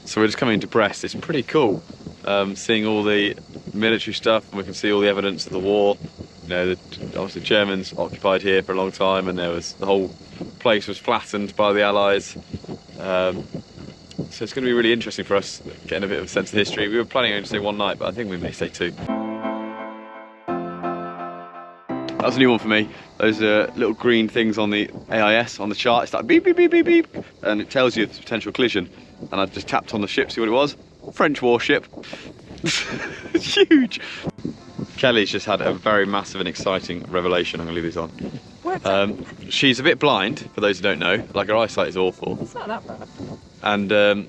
So we're just coming to Brest. It's pretty cool, seeing all the military stuff, and we can see all the evidence of the war. You know, obviously the Germans occupied here for a long time, and the whole place was flattened by the Allies. So it's going to be really interesting for us, getting a bit of a sense of history. We were planning only to stay one night, but I think we may stay two. That was a new one for me. Those little green things on the AIS, on the chart, it's like beep, beep, beep, beep, beep, and it tells you if there's potential collision. And I just tapped on the ship, see what it was. French warship. It's huge. Kelly's just had a very massive and exciting revelation. I'm going to leave these on. She's a bit blind, for those who don't know. Like, her eyesight is awful. It's not that bad. And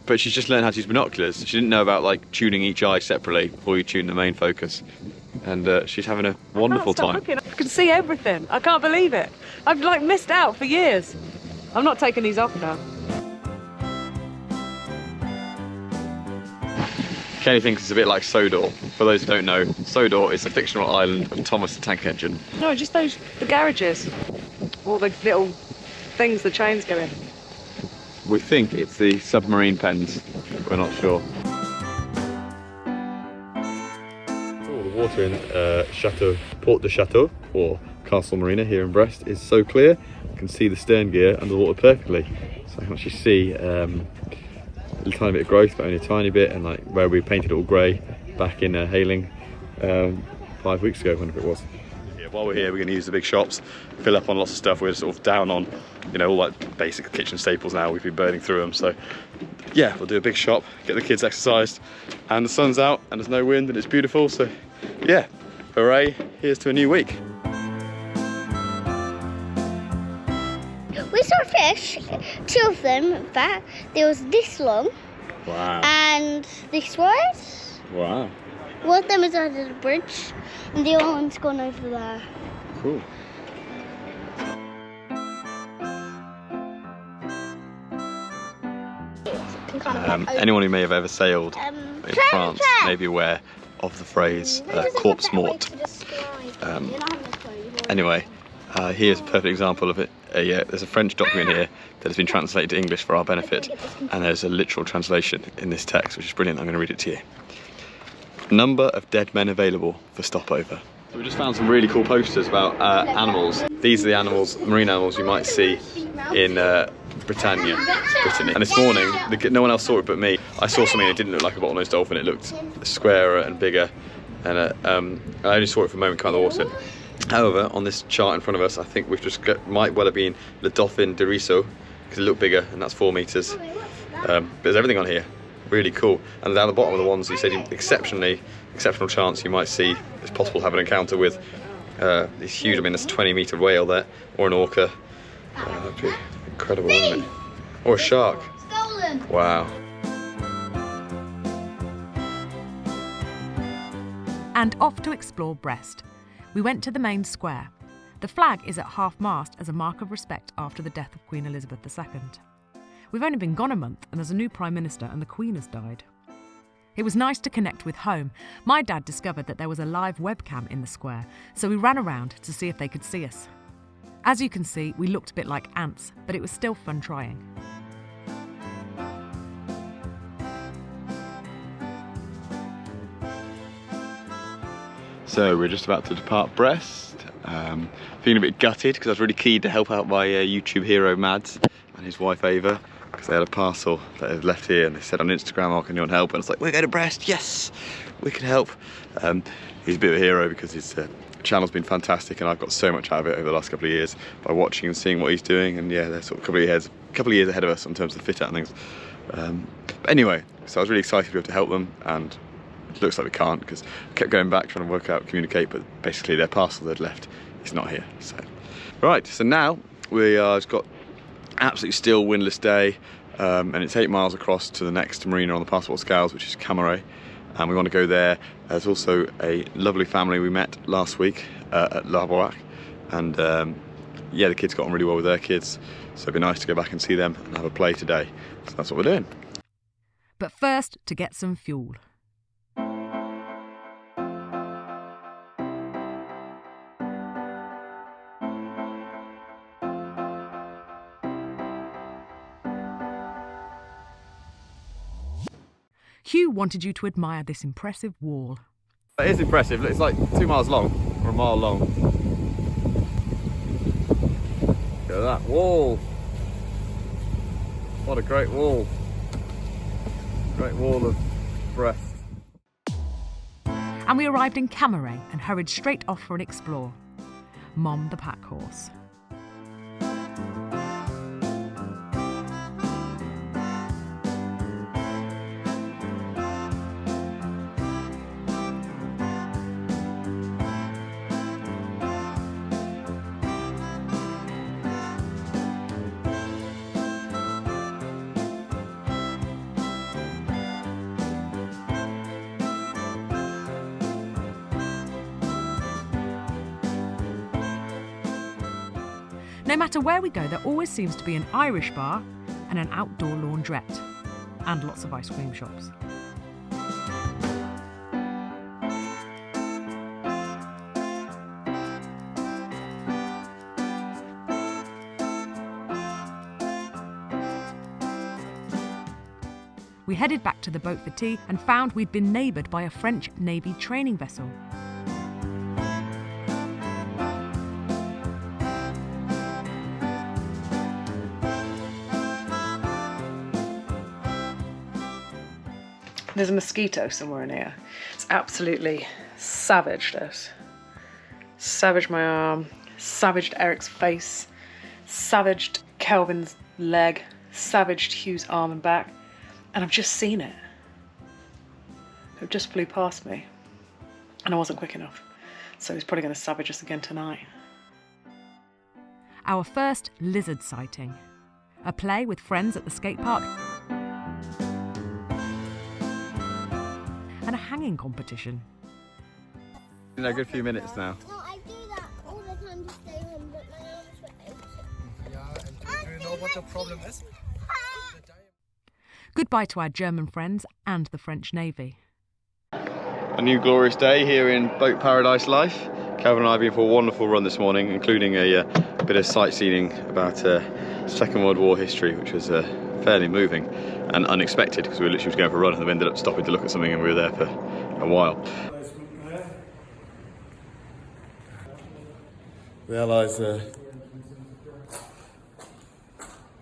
but she's just learned how to use binoculars. She didn't know about like tuning each eye separately before you tune the main focus. And she's having a wonderful time. Looking. I can see everything. I can't believe it. I've like missed out for years. I'm not taking these off now. Kelly thinks it's a bit like Sodor. For those who don't know, Sodor is a fictional island of Thomas the Tank Engine. No, just the garages. All the little things the trains go in. We think it's the submarine pens. We're not sure. Oh, the water in Port de Chateau, or Castle Marina here in Brest, is so clear. You can see the stern gear under the water perfectly. So I can actually see a little tiny bit of growth, but only a tiny bit, and like where we painted it all grey back in Hailing 5 weeks ago, whenever it was. Yeah, while we're here, we're going to use the big shops, fill up on lots of stuff. We're sort of down on, you know, all like basic kitchen staples now. We've been burning through them, so yeah, we'll do a big shop, get the kids exercised, and the sun's out and there's no wind and it's beautiful. So yeah, hooray! Here's to a new week. We saw fish, 2 of them, in fact. There was this long. Wow. And this wide. Wow. One of them is under the bridge, and the other one's gone over there. Cool. Anyone who may have ever sailed in France may be aware of the phrase corpse mort. Anyway, here's a perfect example of it. There's a French document here that has been translated to English for our benefit, and there's a literal translation in this text, which is brilliant. I'm going to read it to you. Number of dead men available for stopover. So we just found some really cool posters about animals. These are the animals, marine animals you might see in Britannia. And this morning, no one else saw it but me. I saw something that didn't look like a bottlenose dolphin. It looked squarer and bigger, and I only saw it for a moment come out of the water. However, on this chart in front of us, I think we've just got, might well have been Le Dauphin de Risso, because it looked bigger, and that's 4 meters. But there's everything on here. Really cool. And down the bottom are the ones you said exceptional chance you might see, it's possible to have an encounter with these huge, I mean, there's a 20-meter whale there, or an orca. That'd be incredible, wouldn't it? Or a shark. Stolen. Wow. And off to explore Brest. We went to the main square. The flag is at half-mast as a mark of respect after the death of Queen Elizabeth II. We've only been gone a month and there's a new Prime Minister and the Queen has died. It was nice to connect with home. My dad discovered that there was a live webcam in the square, so we ran around to see if they could see us. As you can see, we looked a bit like ants, but it was still fun trying. So we're just about to depart Brest. Feeling a bit gutted because I was really keen to help out my YouTube hero Mads and his wife Ava, because they had a parcel that had left here and they said on Instagram, oh, can anyone help? And it's like, we're going to Brest, yes, we can help. He's a bit of a hero because his channel's been fantastic and I've got so much out of it over the last couple of years by watching and seeing what he's doing, and yeah, they're sort of a couple of years ahead of us in terms of fit out and things. But anyway, so I was really excited to be able to help them, and it looks like we can't because I kept going back trying to work out, communicate, but basically their parcel they'd left is not here. So right, so now we are got absolutely still, windless day, and it's 8 miles across to the next marina on the Passport Scales, which is Camaret, and we want to go there. There's also a lovely family we met last week at WWII, and yeah, the kids got on really well with their kids, so it'd be nice to go back and see them and have a play today. So that's what we're doing. But first, to get some fuel. Hugh wanted you to admire this impressive wall. It is impressive. It's like 2 miles long, or a mile long. Look at that wall. What a great wall. Great wall of Brest. And we arrived in Camaret and hurried straight off for an explore. Mom the pack horse. No matter where we go, there always seems to be an Irish bar and an outdoor laundrette, and lots of ice cream shops. We headed back to the boat for tea and found we'd been neighboured by a French Navy training vessel. There's a mosquito somewhere in here. It's absolutely savaged us. Savaged my arm, savaged Eric's face, savaged Kelvin's leg, savaged Hugh's arm and back, and I've just seen it. It just flew past me, and I wasn't quick enough. So he's probably going to savage us again tonight. Our first lizard sighting. A play with friends at the skate park. And a hanging competition. In a good few minutes now. No, I do that all the time to stay home, but my arms were aching. Yeah, and do you know what the problem is? Goodbye to our German friends and the French Navy. A new glorious day here in Boat Paradise life. Kelvin and I have been for a wonderful run this morning, including a bit of sightseeing about Second World War history, which was fairly moving and unexpected because we were literally going for a run and we ended up stopping to look at something and we were there for a while. The Allies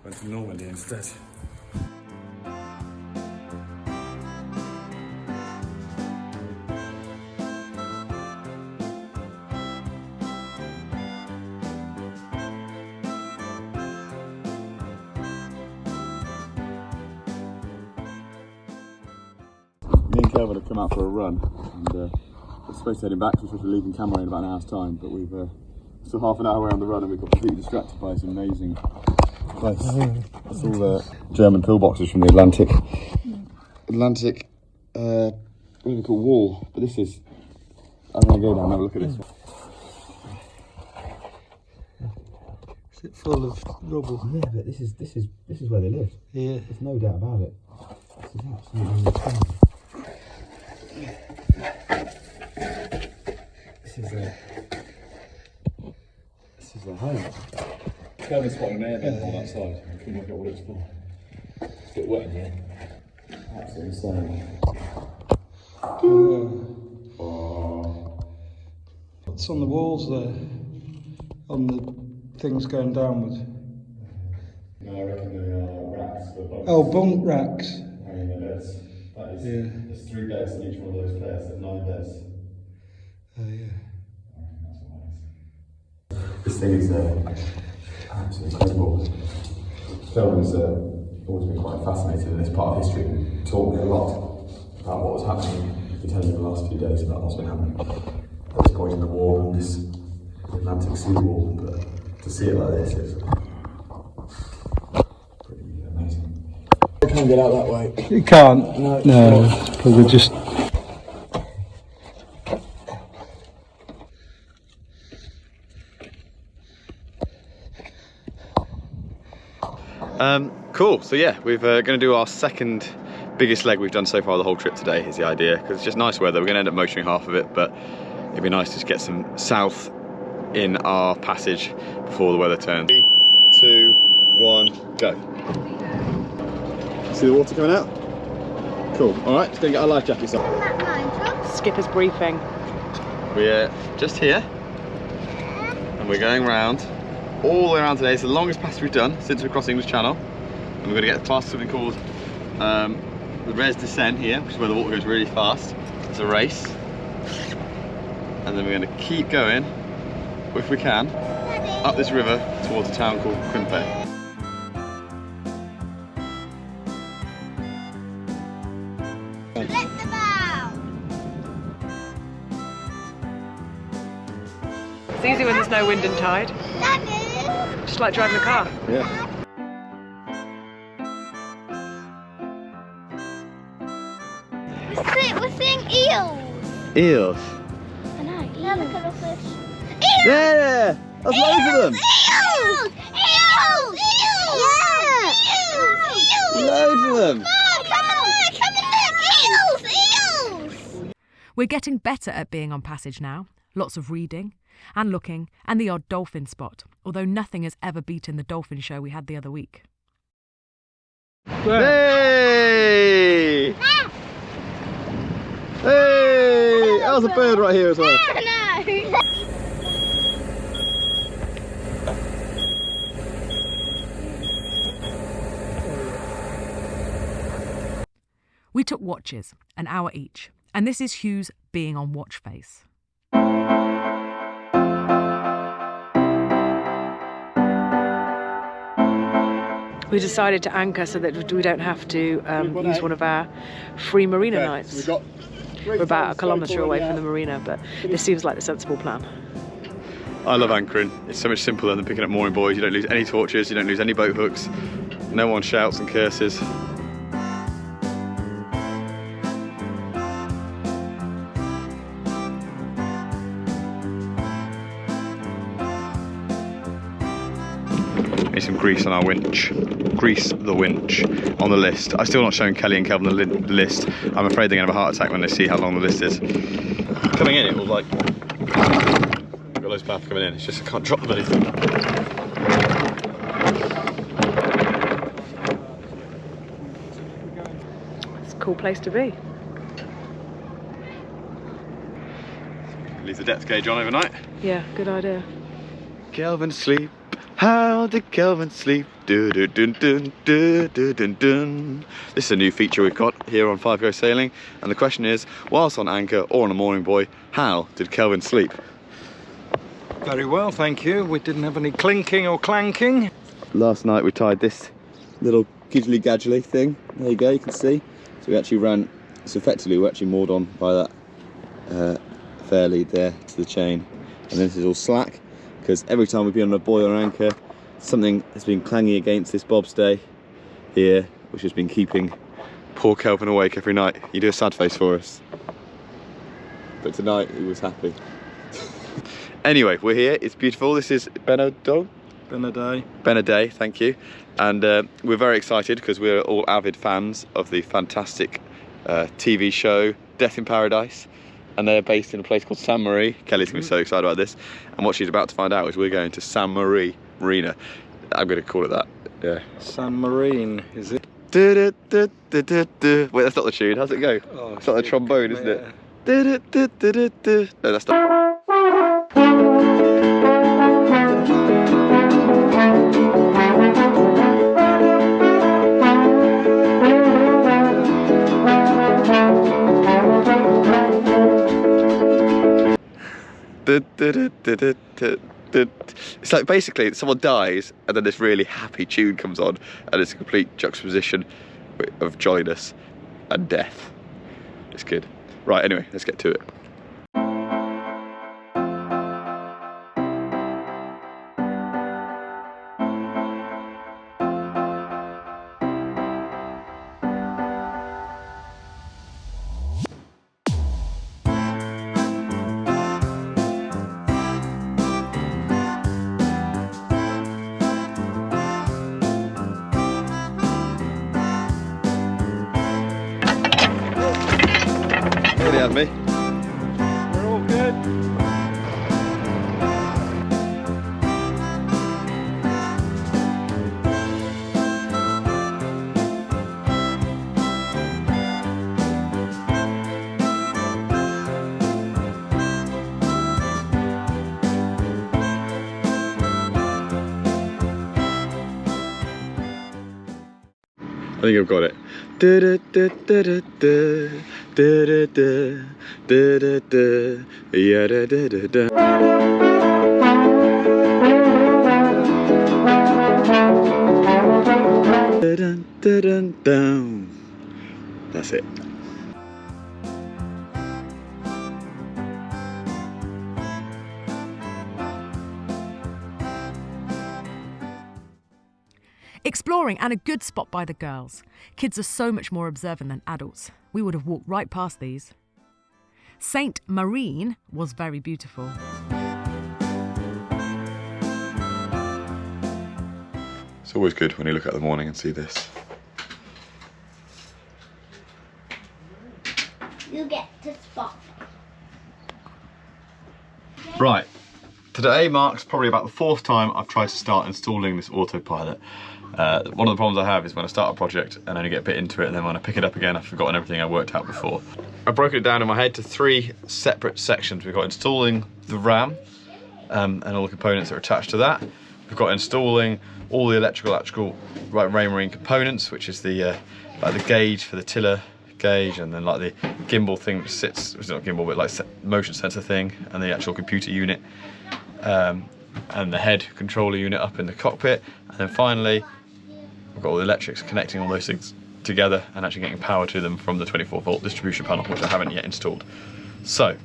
went to Normandy instead. Me and Kelvin have come out for a run and we're supposed to head back, so we're supposed to be leaving Camaret in about an hour's time, but we've still half an hour away on the run and we got completely distracted by this amazing place. That's all the German pillboxes from the Atlantic, what do they call, wall, but this is, I'm going to go down and have a look at this. Is it full of rubble? Yeah, but this is where they lived. Yeah. There's no doubt about it. This is absolutely insane. This is their home. Kelvin spotted an airbag on that side. I couldn't work out what it was for. It's a bit wet in here. Absolutely insane. What's on the walls there? On the things going downwards? No, I reckon they are racks for bunks. Oh, bunk racks. Hanging their beds. That is, Yeah. there's 3 beds in each one of those pairs, there's 9 beds. Oh, yeah. This thing is absolutely incredible. Kelvin's always been quite fascinated in this part of history and taught me a lot about what was happening. He's been telling me the last few days about what's been happening at this point in the war and this Atlantic Sea War, but to see it like this is pretty amazing. I can't get out that way. You can't? No, because we're just... Cool, so yeah, we're going to do our second biggest leg we've done so far the whole trip today is the idea, because it's just nice weather. We're going to end up motoring half of it, but it'd be nice to just get some south in our passage before the weather turns. 3, 2, 1, go. See the water coming out? Cool. All right, let's go and get our life jackets on. That mine, Skipper's briefing. We're just here, and we're going round, all the way around today. It's the longest passage we've done since we're crossing English Channel. And we're going to get past something called the Res Descent here, which is where the water goes really fast. It's a race. And then we're going to keep going, if we can, up this river towards a town called Quimper. Let them out. It's easy when there's no wind and tide. Daddy. Just like driving a car. Yeah. We're seeing eels. Eels. I know. Yeah, look at the fish. Yeah! There's loads of them! Eels! Eels! Eels! Yeah! Eels! Loads of them! Come on, look! Eels! We're getting better at being on passage now. Lots of reading and looking and the odd dolphin spot, although nothing has ever beaten the dolphin show we had the other week. Hey! Hey! That was a bird right here as well. No! We took watches, an hour each, and this is Hugh's being on watch face. We decided to anchor so that we don't have to use one of our free marina nights. We're about a kilometre away from the marina, but this seems like the sensible plan. I love anchoring. It's so much simpler than picking up mooring buoys. You don't lose any torches, you don't lose any boat hooks. No one shouts and curses. Need some grease on our winch. Grease the winch on the list. I'm still not showing Kelly and Kelvin the list. I'm afraid they're going to have a heart attack when they see how long the list is. Coming in, it was like... I've got loads of power coming in. It's just I can't drop the bloody thing. It's a cool place to be. Leave the depth gauge on overnight. Yeah, good idea. Kelvin sleep. How did Kelvin sleep? Do do dun dun do do dun dun. This is a new feature we've got here on 5 Go Sailing, and the question is, whilst on anchor or on a mooring buoy, how did Kelvin sleep? Very well, thank you. We didn't have any clinking or clanking. Last night we tied this little gidgely gadgely thing. There you go, you can see. So we actually ran, so effectively we're actually moored on by that fair lead there to the chain, and this is all slack. Because every time we've been on a buoy or an anchor, something has been clanging against this bobstay here, which has been keeping poor Kelvin awake every night. You do a sad face for us. But tonight he was happy. Anyway, we're here, it's beautiful. This is Beneday, thank you. And we're very excited because we're all avid fans of the fantastic TV show Death in Paradise. And they're based in a place called Camaret. Kelly's going to be so excited about this. And what she's about to find out is we're going to Camaret Marina. I'm going to call it that. Yeah. San Marine, is it? Wait, that's not the tune. How's it go? Oh, it's like the trombone, isn't it? No, that's not. It's like basically someone dies and then this really happy tune comes on, and it's a complete juxtaposition of jolliness and death. It's good. Right, anyway, let's get to it. Really had me. We're all good. think I've got it. That's it. Exploring and a good spot by the girls. Kids are so much more observant than adults. We would have walked right past these. Saint Marine was very beautiful. It's always good when you look out in the morning and see this. You get to spot. Right, today marks probably about the 4th time I've tried to start installing this autopilot. One of the problems I have is when I start a project and only get a bit into it, and then when I pick it up again I've forgotten everything I worked out before. I've broken it down in my head to 3 separate sections. We've got installing the RAM and all the components that are attached to that. We've got installing all the electrical Raymarine components, which is the like the gauge for the tiller gauge, and then like the gimbal thing that sits, it's not gimbal but like motion sensor thing, and the actual computer unit, and the head controller unit up in the cockpit, and then finally we've got all the electrics connecting all those things together and actually getting power to them from the 24-volt distribution panel, which I haven't yet installed. So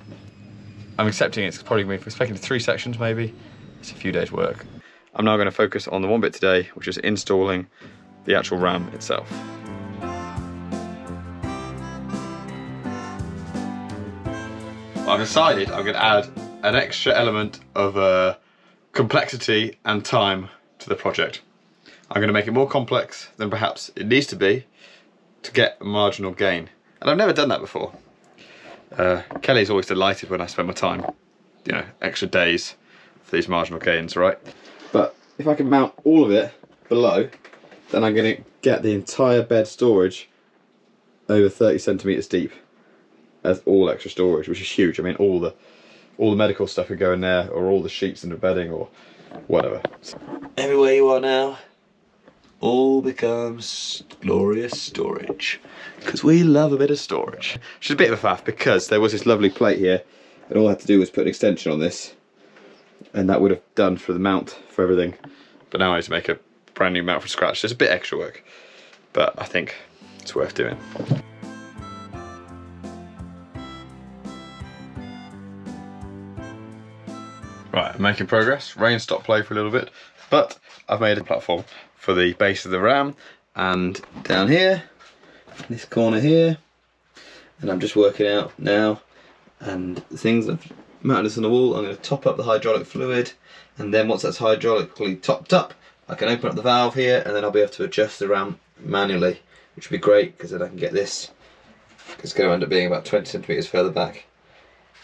I'm accepting it's probably going to be expecting 3 sections maybe. It's a few days work. I'm now going to focus on the one bit today, which is installing the actual RAM itself. I've decided I'm going to add an extra element of complexity and time to the project. I'm going to make it more complex than perhaps it needs to be to get a marginal gain. And I've never done that before. Kelly's always delighted when I spend my time, you know, extra days for these marginal gains, right? But if I can mount all of it below, then I'm going to get the entire bed storage over 30 centimetres deep as all extra storage, which is huge. I mean, all the medical stuff could go in there, or all the sheets and the bedding, or whatever. Everywhere you are now, all becomes glorious storage, because we love a bit of storage. Which is a bit of a faff, because there was this lovely plate here, and all I had to do was put an extension on this, and that would have done for the mount for everything. But now I need to make a brand new mount from scratch. There's a bit extra work, but I think it's worth doing. Right, I'm making progress. Rain stopped play for a little bit, but I've made a platform for the base of the RAM, and down here, this corner here, and I'm just working out now, and the things I've mounted this on the wall. I'm going to top up the hydraulic fluid, and then once that's hydraulically topped up, I can open up the valve here, and then I'll be able to adjust the RAM manually, which would be great, because then I can get this. It's going to end up being about 20 centimetres further back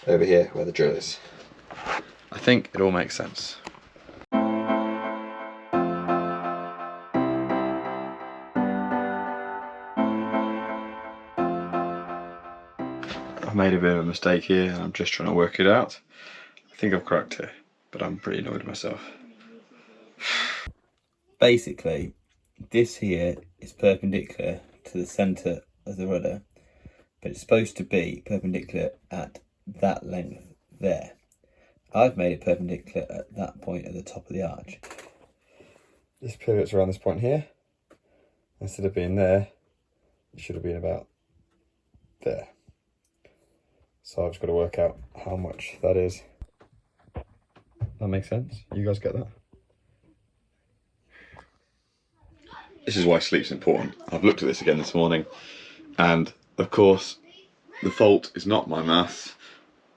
over here where the drill is. I think it all makes sense. I've made a bit of a mistake here, and I'm just trying to work it out. I think I've cracked it, but I'm pretty annoyed with myself. Basically, this here is perpendicular to the centre of the rudder, but it's supposed to be perpendicular at that length there. I've made it perpendicular at that point at the top of the arch. This pivots around this point here. Instead of being there, it should have been about there. So I've just got to work out how much that is. That makes sense? You guys get that? This is why sleep's important. I've looked at this again this morning, and of course the fault is not my maths,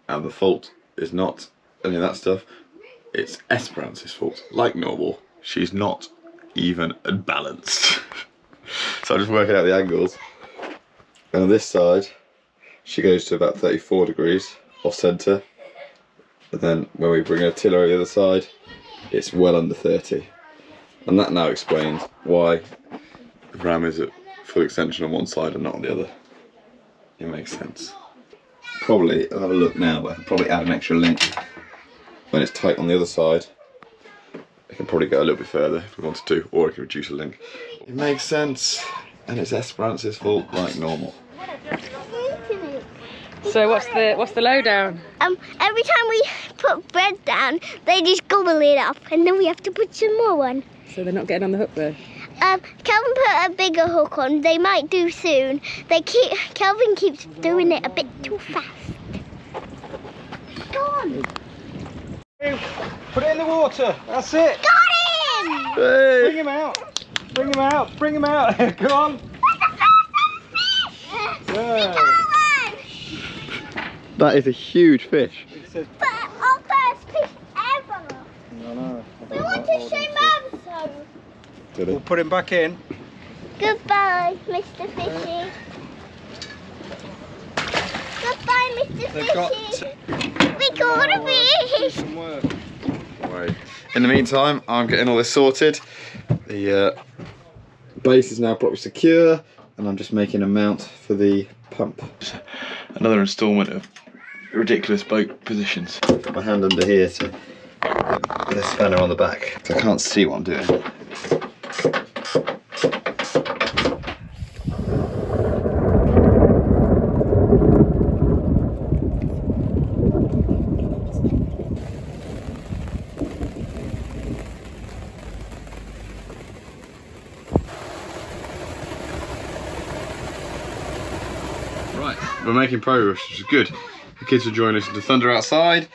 and the fault is not any of that stuff. It's Esperance's fault. Like normal, she's not even balanced. So I'm just working out the angles, and on this side she goes to about 34 degrees off centre, and then when we bring her tiller over the other side, it's well under 30. And that now explains why the RAM is at full extension on one side and not on the other. It makes sense. Probably, I'll have a look now, but I can probably add an extra link when it's tight on the other side. I can probably go a little bit further if we wanted to, or I can reduce a link. It makes sense. and it's Esperance's fault like normal. So what's the lowdown? Every time we put bread down, they just gobble it up, and then we have to put some more on. So they're not getting on the hook though? Kelvin put a bigger hook on. They might do soon. Kelvin keeps doing it a bit too fast. Go on. Put it in the water. That's it. Got him! Hey. Bring him out. Bring him out. Bring him out. Come on. Yeah. That is a huge fish. But our first fish ever. No, no. We want to show Mum some. We'll put him back in. Goodbye, Mr. Fishy. Goodbye, Mr. They've got Fishy. We caught a fish. some work. Right. In the meantime, I'm getting all this sorted. The base is now properly secure, and I'm just making a mount for the pump. Another instalment of ridiculous boat positions. Put my hand under here to put a spanner on the back, so I can't see what I'm doing. Right, we're making progress, which is good. The kids are joining us to thunder outside,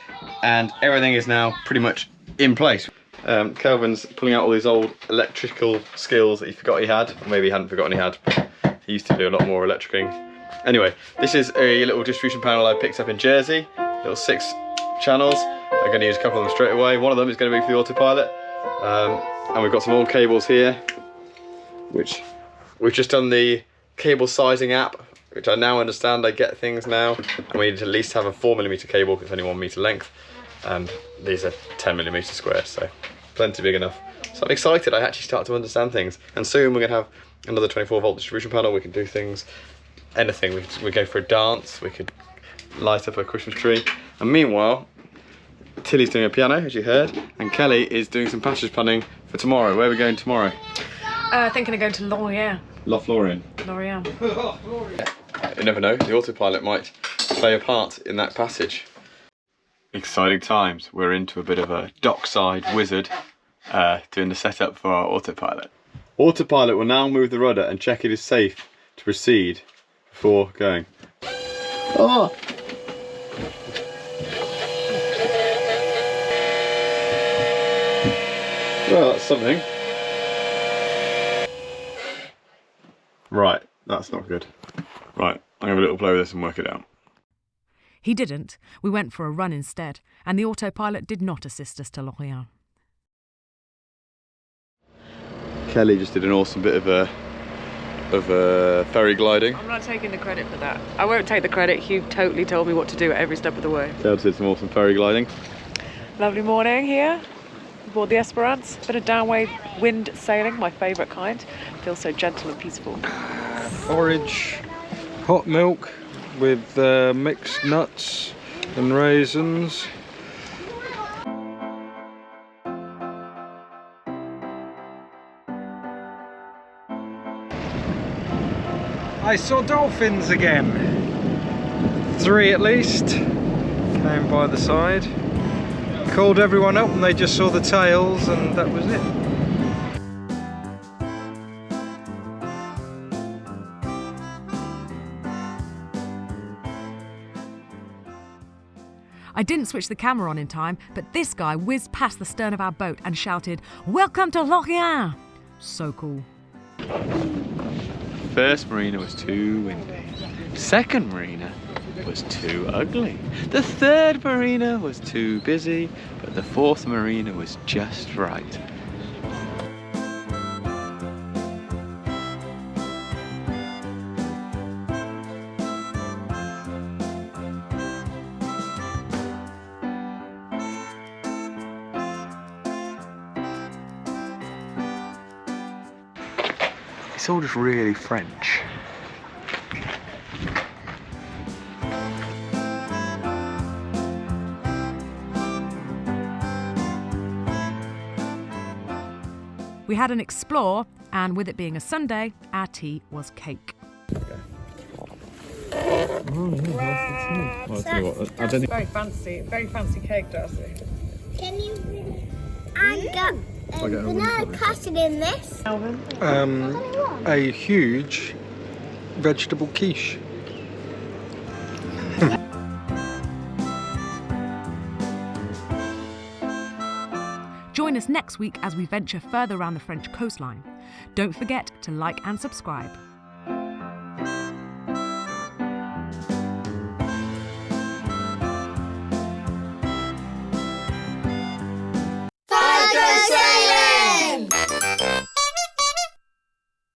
and everything is now pretty much in place. Kelvin's pulling out all these old electrical skills that he forgot he had, or maybe he hadn't forgotten he had. He used to do a lot more electricing. Anyway, this is a little distribution panel I picked up in Jersey, little 6 channels. I'm going to use a couple of them straight away. One of them is going to be for the Autopilot, and we've got some old cables here, which we've just done the cable sizing app, which I now understand I get things now, and we need to at least have a 4mm cable, it's only 1 metre length, and these are 10mm square, so plenty big enough. So I'm excited, I actually start to understand things, and soon we're going to have another 24-volt distribution panel. We can do things, anything. We go for a dance, we could light up a Christmas tree, and meanwhile, Tilly's doing a piano, as you heard, and Kelly is doing some passage planning for tomorrow. Where are we going tomorrow? Thinking of going to Lorient. Lorient. Lorient. You never know, the Autopilot might play a part in that passage. Exciting times. We're into a bit of a dockside wizard doing the setup for our Autopilot. Autopilot will now move the rudder and check it is safe to proceed before going. Oh! Well, that's something. Right, that's not good. Right, I'm going to have a little play with this and work it out. He didn't. We went for a run instead, and the Autopilot did not assist us to Lorient. Kelly just did an awesome bit of ferry gliding. I'm not taking the credit for that. I won't take the credit. Hugh totally told me what to do at every step of the way. Kelly did some awesome ferry gliding. Lovely morning here aboard the Esperance. Bit of downwind sailing, my favourite kind. Feels so gentle and peaceful. Porridge, hot milk with mixed nuts and raisins. I saw dolphins again. 3 at least. Came by the side. Called everyone up and they just saw the tails, and that was it. I didn't switch the camera on in time, but this guy whizzed past the stern of our boat and shouted, "Welcome to Lorient!" So cool. First marina was too windy. Second marina was too ugly. The third marina was too busy, but the fourth marina was just right. It's all just really French. We had an explore And with it being a Sunday, our tea was cake. Very fancy cake, Darcy. Can you? I got banana custard in this. Kelvin? A huge vegetable quiche. Join us next week as we venture further around the French coastline. Don't forget to like and subscribe.